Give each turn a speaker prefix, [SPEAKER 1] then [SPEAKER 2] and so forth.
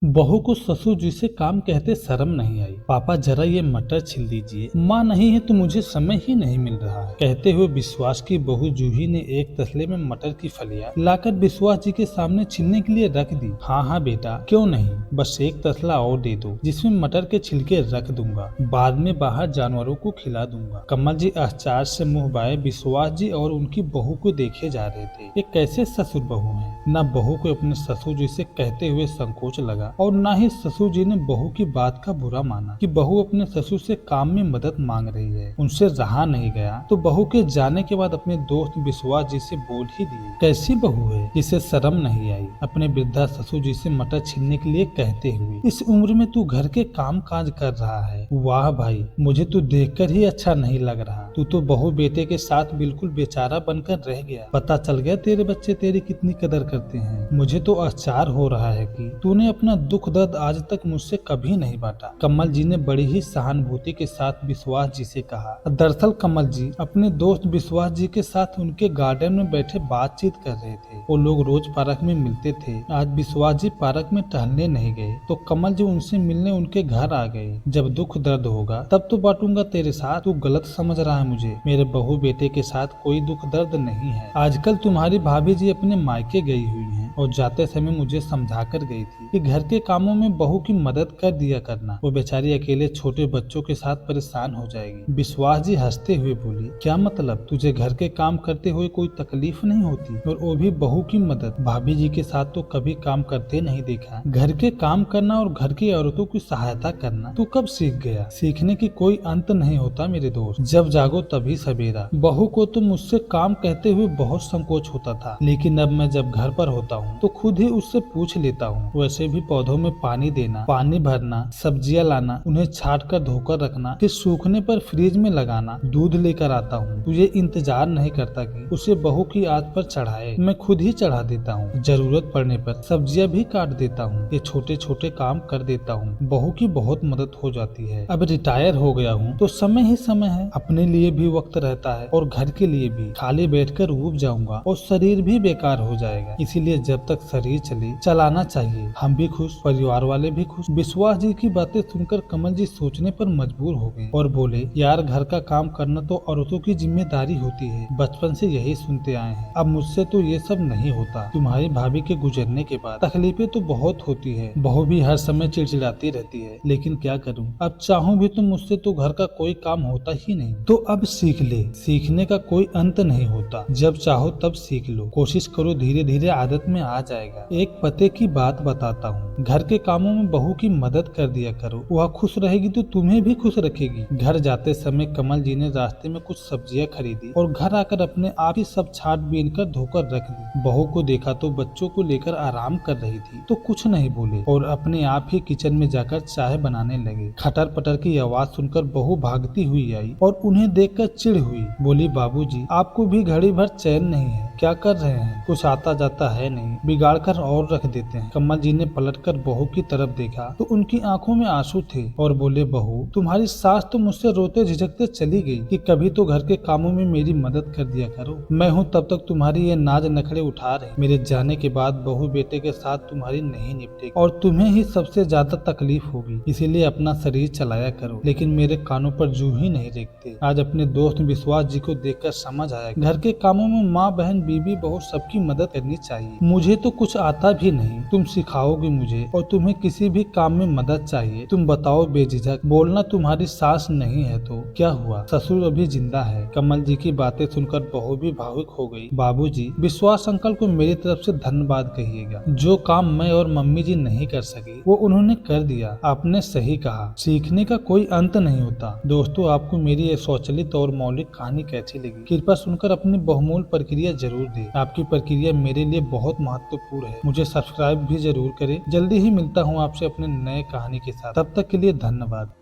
[SPEAKER 1] बहू को ससुर जी से काम कहते शर्म नहीं आई। पापा जरा ये मटर छिल दीजिए, माँ नहीं है तो मुझे समय ही नहीं मिल रहा है। कहते हुए विश्वास की बहू जूही ने एक तसले में मटर की फलियां लाकर विश्वास जी के सामने छिलने के लिए रख दी। हाँ हाँ बेटा, क्यों नहीं, बस एक तसला और दे दो जिसमें मटर के छिलके रख दूंगा, बाद में बाहर जानवरों को खिला दूंगा। कमल जी आश्चर्य से मुंह बाए विश्वास जी और उनकी बहू को देखे जा रहे थे। ये कैसे ससुर बहू हैं? न बहू को अपने ससुर जी से कहते हुए संकोच लगा और न ही ससुर जी ने बहू की बात का बुरा माना कि बहू अपने ससुर से काम में मदद मांग रही है। उनसे रहा नहीं गया तो बहू के जाने के बाद अपने दोस्त विश्वास जी से बोल ही दिए, कैसी बहू है जिसे शर्म नहीं आई अपने वृद्धा ससुर जी से मटर छीलने के लिए कहते हुए, इस उम्र में तू घर के काम काज कर रहा है। वाह भाई, मुझे तो देखकर ही अच्छा नहीं लग रहा। तू तो बहू बेटे के साथ बिल्कुल बेचारा बनकर रह गया। पता चल गया तेरे बच्चे तेरी कितनी कदर करते हैं। मुझे तो आश्चर्य हो रहा है कि तूने अपना दुख दर्द आज तक मुझसे कभी नहीं बांटा। कमल जी ने बड़ी ही सहानुभूति के साथ विश्वास जी से कहा। दरअसल कमल जी अपने दोस्त विश्वास जी के साथ उनके गार्डन में बैठे बातचीत कर रहे थे। वो लोग रोज पार्क में मिलते थे। आज विश्वास जी पार्क में टहलने नहीं गए तो कमल जी उनसे मिलने उनके घर आ गए। जब दुख दर्द होगा तब तो बांटूंगा तेरे साथ। तू गलत समझ रहा है मुझे। मेरे बहू बेटे के साथ कोई दुख दर्द नहीं है। आजकल तुम्हारी भाभी जी अपने मायके गई हुई हैं और जाते समय मुझे समझा कर गई थी कि घर के कामों में बहू की मदद कर दिया करना। वो बेचारी अकेले छोटे बच्चों के साथ परेशान हो जाएगी। विश्वास जी हंसते हुए बोली, क्या मतलब, तुझे घर के काम करते हुए कोई तकलीफ नहीं होती? और वो भी बहू की मदद? भाभी जी के साथ तो कभी काम करते नहीं देखा। घर के काम करना और घर की औरतों की सहायता करना तू कब सीख गया? सीखने की कोई अंत नहीं होता मेरे दोस्त। जब जागो तभी सवेरा। बहू को तो मुझसे काम कहते हुए बहुत संकोच होता था, लेकिन अब मैं जब घर पर होता हूँ तो खुद ही उससे पूछ लेता हूँ। वैसे भी पौधों में पानी देना, पानी भरना, सब्जियां लाना, उन्हें छाट कर धोकर रखना, फिर सूखने पर फ्रिज में लगाना, दूध लेकर आता हूँ। तुझे इंतजार नहीं करता कि उसे बहू की आंच पर चढ़ाए, मैं खुद ही चढ़ा देता हूँ। जरूरत पड़ने पर सब्जियां भी काट देता हूँ। ये छोटे छोटे काम कर देता हूँ। बहू की बहुत मदद हो जाती है। अब रिटायर हो गया हूँ तो समय ही समय है। अपने लिए भी वक्त रहता है और घर के लिए भी। खाली बैठकर ऊब जाऊंगा और शरीर भी बेकार हो जाएगा। इसीलिए जब तक शरीर चले चलाना चाहिए। हम भी खुश, परिवार वाले भी खुश। विश्वास जी की बातें सुनकर कमल जी सोचने पर मजबूर हो गए और बोले, यार घर का काम करना तो औरतों की जिम्मेदारी होती है। बचपन से यही सुनते आए हैं। अब मुझसे तो ये सब नहीं होता। तुम्हारी भाभी के गुजरने के बाद तकलीफें तो बहुत होती है। बहू भी हर समय चिड़चिड़ाती रहती है, लेकिन क्या करूं, अब चाहूं भी तो मुझसे तो घर का कोई काम होता ही नहीं। तो अब सीख ले। सीखने का कोई अंत नहीं होता। जब चाहो तब सीख लो। कोशिश करो, धीरे धीरे आदत में आ जाएगा। एक पते की बात बताता हूँ, घर के कामों में बहू की मदद कर दिया करो। वह खुश रहेगी तो तुम्हें भी खुश रखेगी। घर जाते समय कमल जी ने रास्ते में कुछ सब्जियां खरीदी और घर आकर अपने आप ही सब छाट बीन कर धोकर रख दी। बहू को देखा तो बच्चों को लेकर आराम कर रही थी तो कुछ नहीं बोले और अपने आप ही किचन में जाकर चाय बनाने लगे। खटर पटर की आवाज सुनकर बहू भागती हुई आई और उन्हें देखकर चिढ़ हुई। बोली, बाबूजी आपको भी घड़ी भर चैन नहीं है, क्या कर रहे हैं? कुछ आता जाता है नहीं, बिगाड़ कर और रख देते हैं। कमल जी ने पलटकर बहू की तरफ देखा तो उनकी आंखों में आंसू थे और बोले, बहू तुम्हारी सास तो मुझसे रोते झिझकते चली गई कि कभी तो घर के कामों में मेरी मदद कर दिया करो। मैं हूँ तब तक तुम्हारी ये नाज नखड़े उठा रहे। मेरे जाने के बाद बहू बेटे के साथ तुम्हारी नहीं निपटेगी और तुम्हें ही सबसे ज्यादा तकलीफ होगी। इसीलिए अपना शरीर चलाया करो। लेकिन मेरे कानों पर जू ही नहीं रेखते। आज अपने दोस्त विश्वास जी को देखकर समझ आया, घर के कामों में माँ बहन बीबी बहू सबकी मदद करनी चाहिए। मुझे तो कुछ आता भी नहीं, तुम सिखाओगे मुझे। और तुम्हें किसी भी काम में मदद चाहिए तुम बताओ बेझिझक। बोलना तुम्हारी सास नहीं है तो क्या हुआ, ससुर अभी जिंदा है। कमल जी की बातें सुनकर बहू भी भावुक हो गई। बाबूजी विश्वास अंकल को मेरी तरफ से धन्यवाद कहिएगा। जो काम मैं और मम्मी जी नहीं कर सके वो उन्होंने कर दिया। आपने सही कहा, सीखने का कोई अंत नहीं होता। दोस्तों, आपको मेरी ये स्वचालित और मौलिक कहानी कैसी लगी? कृपया सुनकर अपनी बहुमूल्य प्रक्रिया जरूर दें। आपकी प्रक्रिया मेरे लिए बहुत महत्वपूर्ण है। मुझे सब्सक्राइब भी जरूर करें। जल्दी ही मिलता हूँ आपसे अपने नए कहानी के साथ। तब तक के लिए धन्यवाद।